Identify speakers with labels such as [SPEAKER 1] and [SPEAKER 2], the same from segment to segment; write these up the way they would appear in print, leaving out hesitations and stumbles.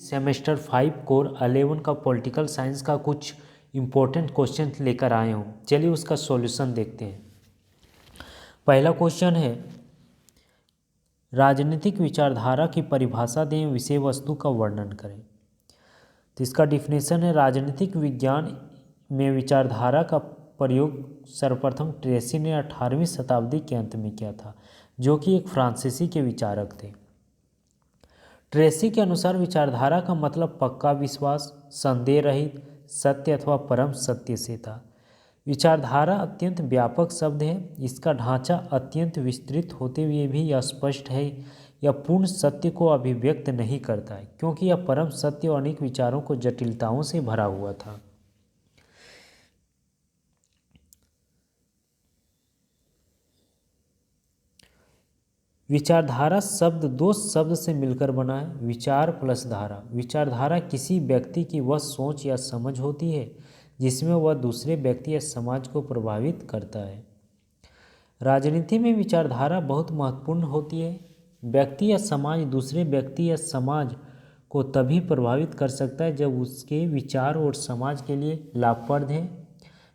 [SPEAKER 1] Semester 5 core 11 का political science का कुछ इम्पोर्टेंट क्वेश्चन लेकर आए हूँ। चलिए उसका सॉल्यूशन देखते हैं। पहला क्वेश्चन है, राजनीतिक विचारधारा की परिभाषा दें, विषय वस्तु का वर्णन करें। तो इसका डिफिनेशन है, राजनीतिक विज्ञान में विचारधारा का प्रयोग सर्वप्रथम ट्रेसी ने 18वीं शताब्दी के अंत में किया था, जो कि एक फ्रांसीसी के विचारक थे। ट्रेसी के अनुसार विचारधारा का मतलब पक्का विश्वास, संदेह रहित सत्य अथवा परम सत्य से था। विचारधारा अत्यंत व्यापक शब्द है। इसका ढांचा अत्यंत विस्तृत होते हुए भी यह स्पष्ट है, यह पूर्ण सत्य को अभिव्यक्त नहीं करता है, क्योंकि यह परम सत्य और अनेक विचारों को जटिलताओं से भरा हुआ था। विचारधारा शब्द दो शब्द से मिलकर बना है, विचार प्लस धारा। विचारधारा किसी व्यक्ति की वह सोच या समझ होती है जिसमें वह दूसरे व्यक्ति या समाज को प्रभावित करता है। राजनीति में विचारधारा बहुत महत्वपूर्ण होती है। व्यक्ति या समाज दूसरे व्यक्ति या समाज को तभी प्रभावित कर सकता है जब उसके विचार और समाज के लिए लाभप्रद है।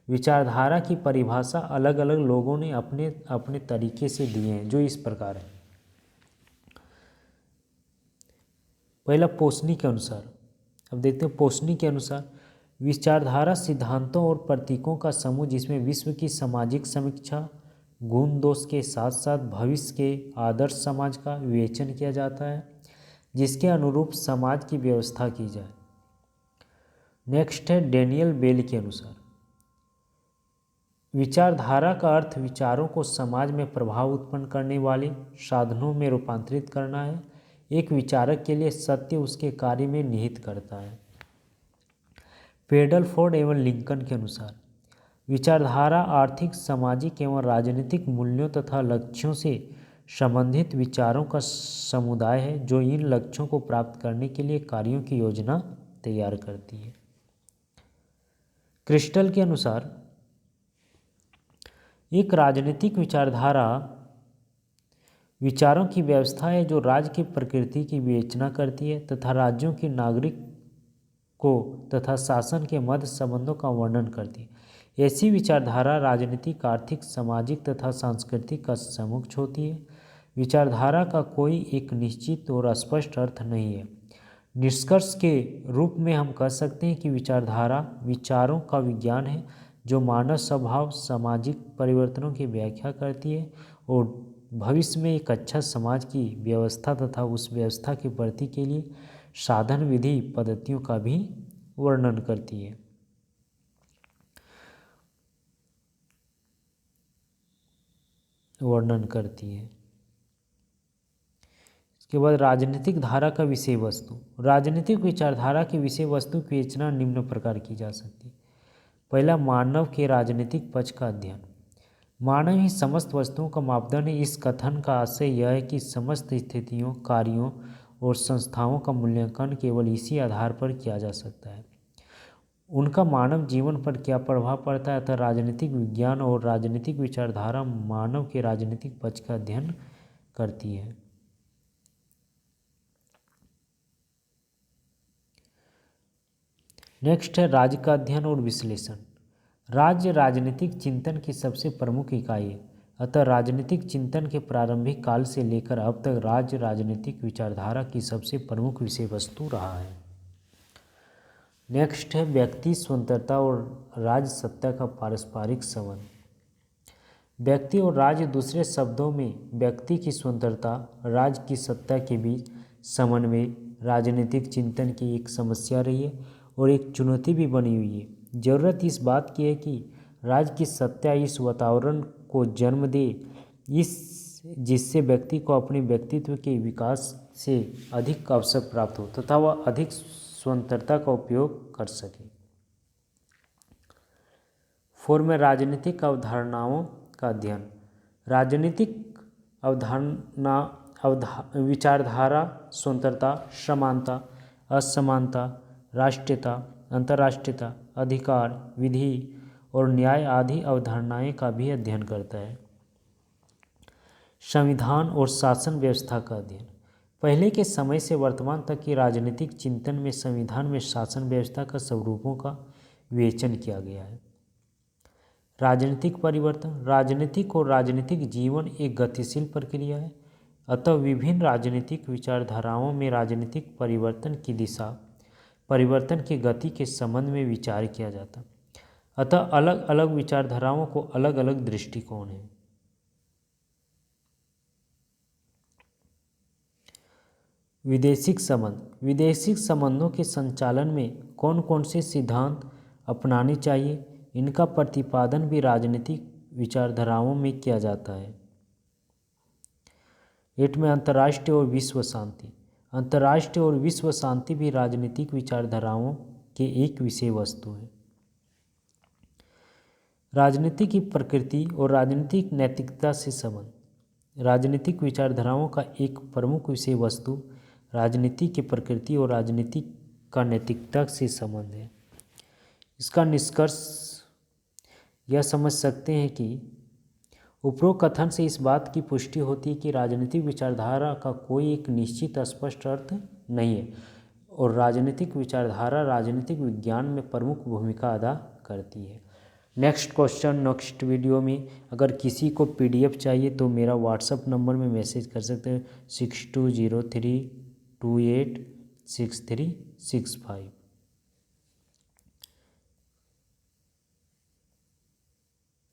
[SPEAKER 1] विचारधारा की परिभाषा अलग अलग लोगों ने अपने अपने तरीके से दिए हैं, जो इस प्रकार है। पहला पोस्नी के अनुसार, अब देखते हैं पोस्नी के अनुसार, विचारधारा सिद्धांतों और प्रतीकों का समूह जिसमें विश्व की सामाजिक समीक्षा, गुण दोष के साथ साथ भविष्य के आदर्श समाज का विवेचन किया जाता है, जिसके अनुरूप समाज की व्यवस्था की जाए। नेक्स्ट है डेनियल बेल के अनुसार, विचारधारा का अर्थ विचारों को समाज में प्रभाव उत्पन्न करने वाले साधनों में रूपांतरित करना है। एक विचारक के लिए सत्य उसके कार्य में निहित करता है। पेडलफोर्ड एवं लिंकन के अनुसार, विचारधारा आर्थिक, सामाजिक एवं राजनीतिक मूल्यों तथा लक्ष्यों से संबंधित विचारों का समुदाय है, जो इन लक्ष्यों को प्राप्त करने के लिए कार्यों की योजना तैयार करती है। क्रिस्टल के अनुसार, एक राजनीतिक विचारधारा विचारों की व्यवस्था है जो राज्य की प्रकृति की विवेचना करती है तथा राज्यों की नागरिक को तथा शासन के मध्य संबंधों का वर्णन करती है। ऐसी विचारधारा राजनीतिक, आर्थिक, सामाजिक तथा सांस्कृतिक का समुच्चय होती है। विचारधारा का कोई एक निश्चित और स्पष्ट अर्थ नहीं है। निष्कर्ष के रूप में हम कह सकते हैं कि विचारधारा विचारों का विज्ञान है जो मानव स्वभाव, सामाजिक परिवर्तनों की व्याख्या करती है और भविष्य में एक अच्छा समाज की व्यवस्था तथा उस व्यवस्था की पूर्ति के लिए साधन, विधि, पद्धतियों का भी वर्णन करती है। इसके बाद राजनीतिक धारा का विषय वस्तु। राजनीतिक विचारधारा की विषय वस्तु की विवेचना निम्न प्रकार की जा सकती है। पहला, मानव के राजनीतिक पक्ष का अध्ययन। मानव ही समस्त वस्तुओं का मापदंड है। इस कथन का आशय यह है कि समस्त स्थितियों, कार्यों और संस्थाओं का मूल्यांकन केवल इसी आधार पर किया जा सकता है, उनका मानव जीवन पर क्या प्रभाव पड़ता है। अतः राजनीतिक विज्ञान और राजनीतिक विचारधारा मानव के राजनीतिक पक्ष का अध्ययन करती है। नेक्स्ट है राज्य का अध्ययन और विश्लेषण। राज्य राजनीतिक चिंतन की सबसे प्रमुख इकाई है। अतः राजनीतिक चिंतन के प्रारंभिक काल से लेकर अब तक राज्य राजनीतिक विचारधारा की सबसे प्रमुख विषय वस्तु रहा है। नेक्स्ट है व्यक्ति स्वतंत्रता और राज्य सत्ता का पारस्परिक संबंध। व्यक्ति और राज्य, दूसरे शब्दों में व्यक्ति की स्वतंत्रता, राज्य की सत्ता के बीच समन्वय राजनीतिक चिंतन की एक समस्या रही है और एक चुनौती भी बनी हुई है। जरूरत इस बात की है कि राज्य की सत्ता इस वातावरण को जन्म दे जिससे व्यक्ति को अपने व्यक्तित्व के विकास से अधिक अवसर प्राप्त हो तथा वह अधिक स्वतंत्रता का उपयोग कर सके। 4 में राजनीतिक अवधारणाओं का अध्ययन। राजनीतिक विचारधारा स्वतंत्रता, समानता, असमानता, राष्ट्रीयता, अंतर्राष्ट्रीयता, अधिकार, विधि और न्याय आदि अवधारणाएं का भी अध्ययन करता है। संविधान और शासन व्यवस्था का अध्ययन। पहले के समय से वर्तमान तक की राजनीतिक चिंतन में संविधान में शासन व्यवस्था का स्वरूपों का विवेचन किया गया है। राजनीतिक परिवर्तन। राजनीतिक और राजनीतिक जीवन एक गतिशील प्रक्रिया है, अतः विभिन्न राजनीतिक विचारधाराओं में राजनीतिक परिवर्तन की दिशा, परिवर्तन की गति के संबंध में विचार किया जाता। अतः अलग अलग विचारधाराओं को अलग अलग दृष्टिकोण हैं। विदेशिक संबंध। विदेशिक संबंधों के संचालन में कौन कौन से सिद्धांत अपनाने चाहिए, इनका प्रतिपादन भी राजनीतिक विचारधाराओं में किया जाता है। 8 में अंतर्राष्ट्रीय और विश्व शांति। अंतर्राष्ट्रीय और विश्व शांति भी राजनीतिक विचारधाराओं के एक विषय वस्तु है। राजनीति की प्रकृति और राजनीतिक नैतिकता से संबंध। राजनीतिक विचारधाराओं का एक प्रमुख विषय वस्तु राजनीति की प्रकृति और राजनीति का नैतिकता से संबंध है। इसका निष्कर्ष यह समझ सकते हैं कि उपरोक्त कथन से इस बात की पुष्टि होती है कि राजनीतिक विचारधारा का कोई एक निश्चित स्पष्ट अर्थ नहीं है और राजनीतिक विचारधारा राजनीतिक विज्ञान में प्रमुख भूमिका अदा करती है। नेक्स्ट क्वेश्चन नेक्स्ट वीडियो में। अगर किसी को PDF चाहिए तो मेरा व्हाट्सअप नंबर में मैसेज कर सकते हैं 6203286365।